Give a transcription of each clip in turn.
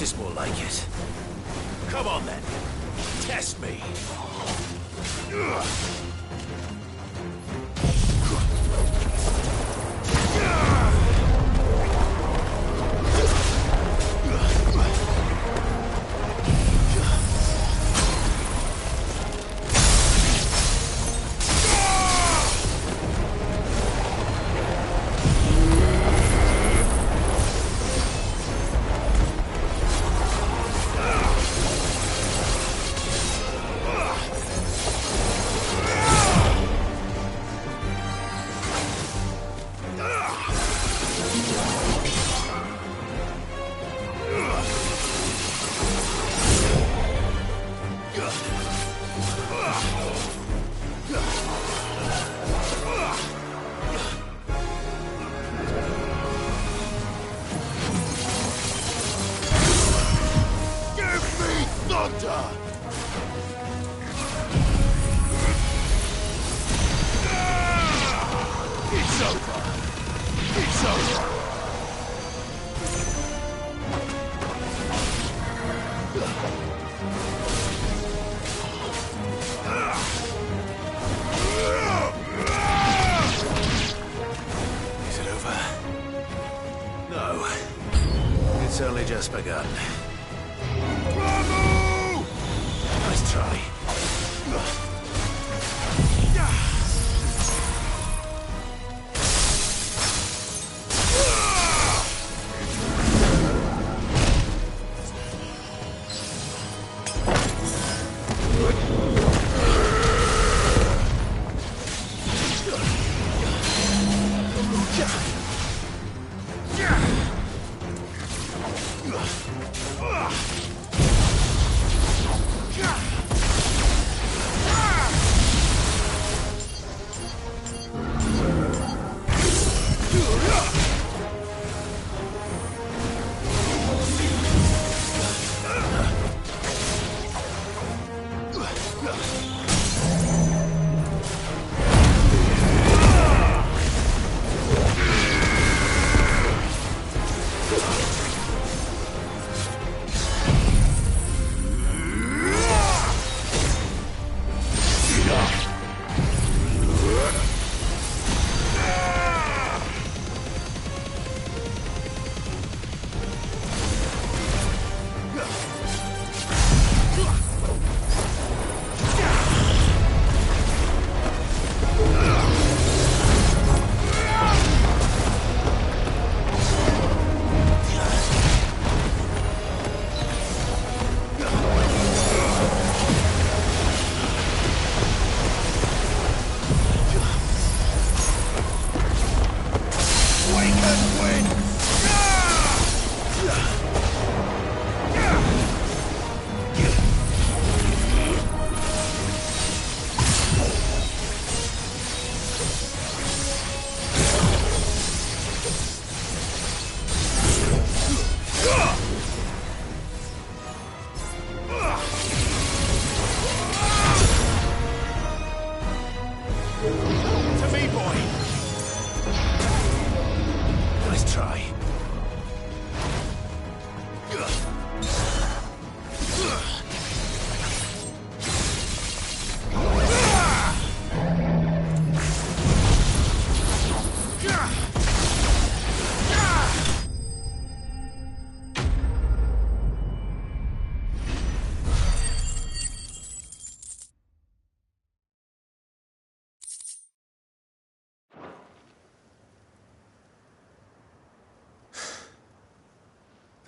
This is more like it. Come on then. Test me. Just begun. Bravo! Nice try.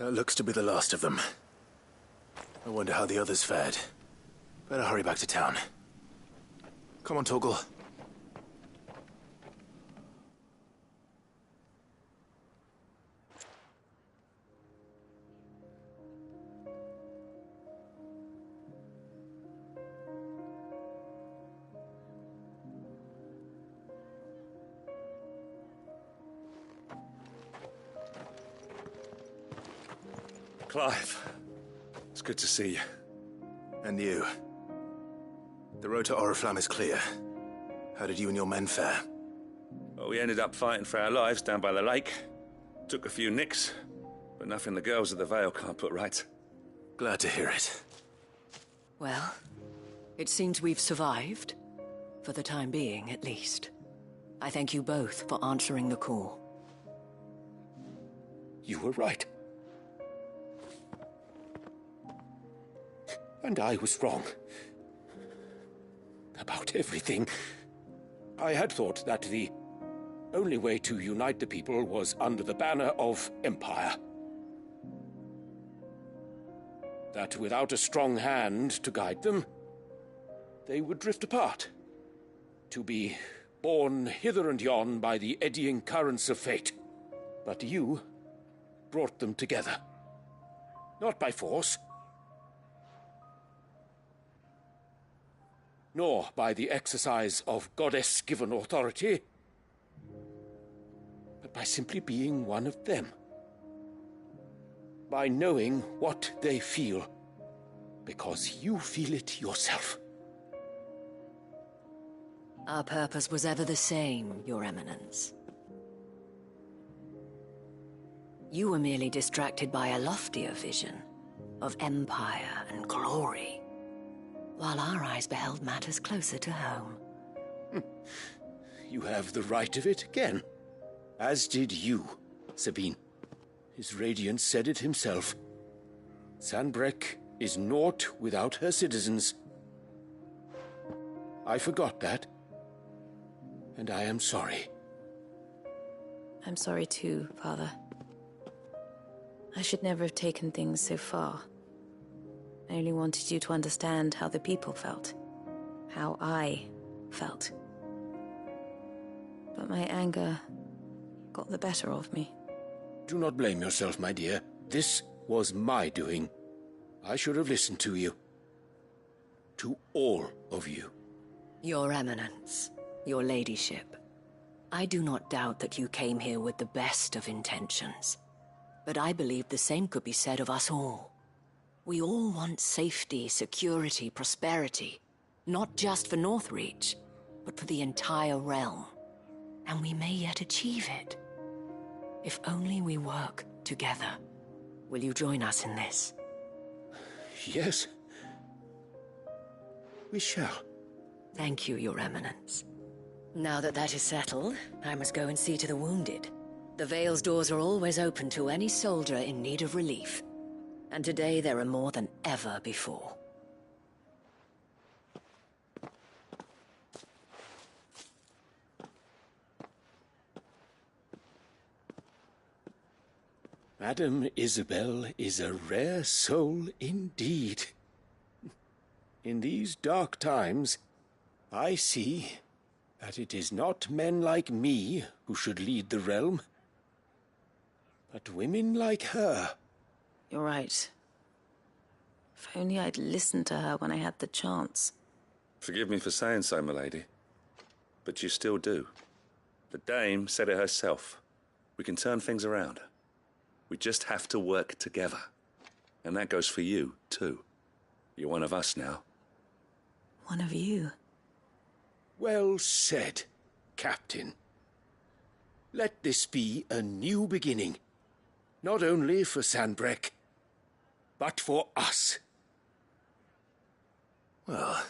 That looks to be the last of them. I wonder how the others fared. Better hurry back to town. Come on, Torgal. Clive, it's good to see you. And you. The road to Oriflamme is clear. How did you and your men fare? Well, we ended up fighting for our lives down by the lake. Took a few nicks, but nothing the girls of the Vale can't put right. Glad to hear it. Well, it seems we've survived. For the time being, at least. I thank you both for answering the call. You were right. And I was wrong. About everything. I had thought that the only way to unite the people was under the banner of Empire. That without a strong hand to guide them, they would drift apart. To be borne hither and yon by the eddying currents of fate. But you brought them together. Not by force, nor by the exercise of goddess-given authority, but by simply being one of them. By knowing what they feel, because you feel it yourself. Our purpose was ever the same, Your Eminence. You were merely distracted by a loftier vision of empire and glory, while our eyes beheld matters closer to home. You have the right of it again. As did you, Sabine. His Radiance said it himself. Sanbreque is naught without her citizens. I forgot that. And I am sorry. I'm sorry too, Father. I should never have taken things so far. I only wanted you to understand how the people felt. How I felt. But my anger got the better of me. Do not blame yourself, my dear. This was my doing. I should have listened to you. To all of you. Your Eminence, Your Ladyship, I do not doubt that you came here with the best of intentions. But I believe the same could be said of us all. We all want safety, security, prosperity. Not just for Northreach, but for the entire realm. And we may yet achieve it. If only we work together. Will you join us in this? Yes. We shall. Thank you, Your Eminence. Now that that is settled, I must go and see to the wounded. The Vale's doors are always open to any soldier in need of relief. And today there are more than ever before. Madame Isabel is a rare soul indeed. In these dark times, I see that it is not men like me who should lead the realm, but women like her. You're right. If only I'd listened to her when I had the chance. Forgive me for saying so, milady, but you still do. The Dame said it herself. We can turn things around. We just have to work together. And that goes for you, too. You're one of us now. One of you. Well said, Captain. Let this be a new beginning. Not only for Sanbreque, but for us. Well,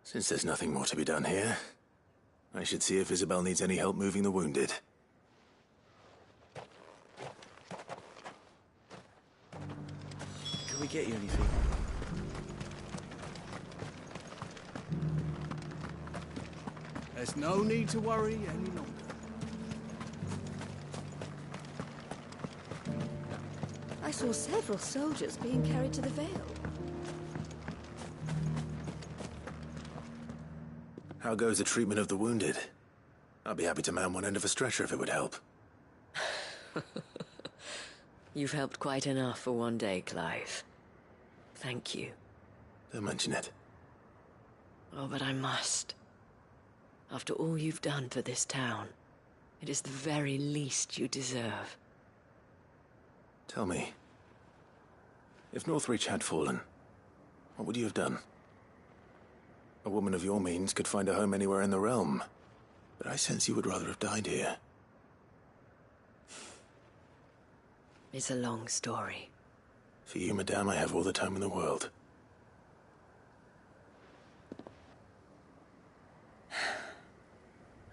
since there's nothing more to be done here, I should see if Isabel needs any help moving the wounded. Can we get you anything? There's no need to worry any longer. I saw several soldiers being carried to the Vale. How goes the treatment of the wounded? I'd be happy to man one end of a stretcher if it would help. You've helped quite enough for one day, Clive. Thank you. Don't mention it. Oh, but I must. After all you've done for this town, it is the very least you deserve. Tell me, if Northreach had fallen, what would you have done? A woman of your means could find a home anywhere in the realm, but I sense you would rather have died here. It's a long story. For you, madame, I have all the time in the world.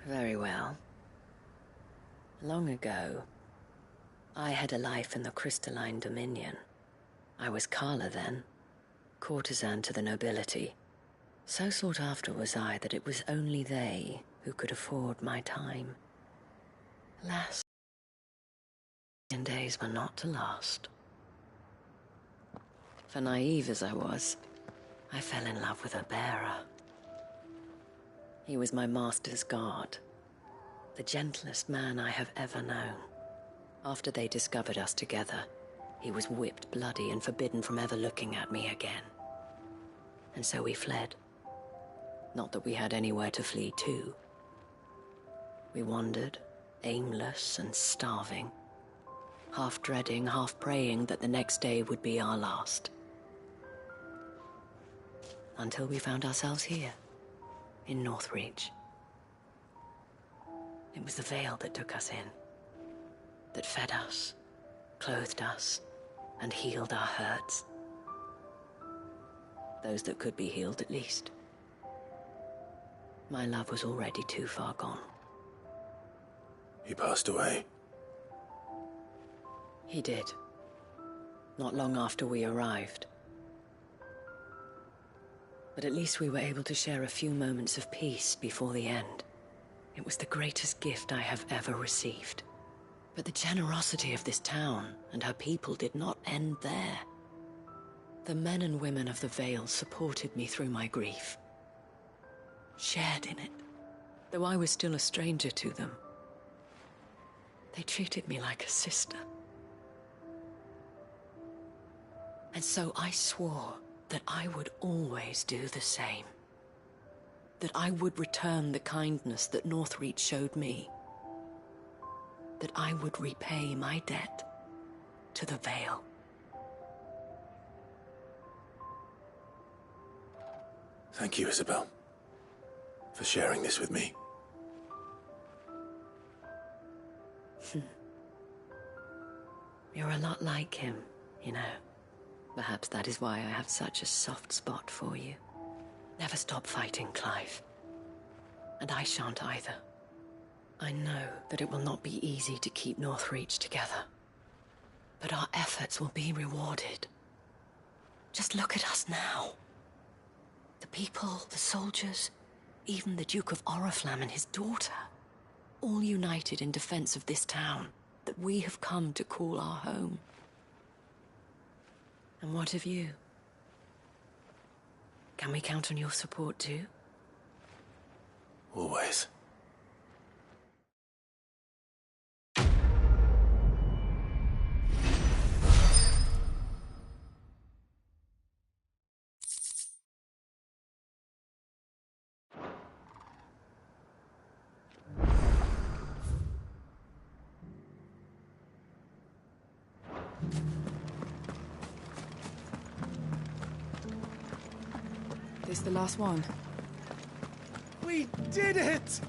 Very well. Long ago, I had a life in the Crystalline Dominion. I was Carla then, courtesan to the nobility. So sought after was I that it was only they who could afford my time. Alas, days were not to last. For naive as I was, I fell in love with a bearer. He was my master's guard, the gentlest man I have ever known. After they discovered us together, he was whipped bloody and forbidden from ever looking at me again. And so we fled. Not that we had anywhere to flee to. We wandered, aimless and starving, half dreading, half praying that the next day would be our last. Until we found ourselves here, in Northreach. It was the Veil that took us in, that fed us, clothed us, and healed our hurts. Those that could be healed, at least. My love was already too far gone. He passed away. He did. Not long after we arrived. But at least we were able to share a few moments of peace before the end. It was the greatest gift I have ever received. But the generosity of this town and her people did not end there. The men and women of the Veil supported me through my grief. Shared in it, though I was still a stranger to them. They treated me like a sister. And so I swore that I would always do the same. That I would return the kindness that Northreach showed me. That I would repay my debt to the Veil. Thank you, Isabel, for sharing this with me. You're a lot like him, you know. Perhaps that is why I have such a soft spot for you. Never stop fighting, Clive. And I shan't either. I know that it will not be easy to keep Northreach together. But our efforts will be rewarded. Just look at us now. The people, the soldiers, even the Duke of Oriflamme and his daughter. All united in defense of this town that we have come to call our home. And what of you? Can we count on your support too? Always. This the last one? We did it!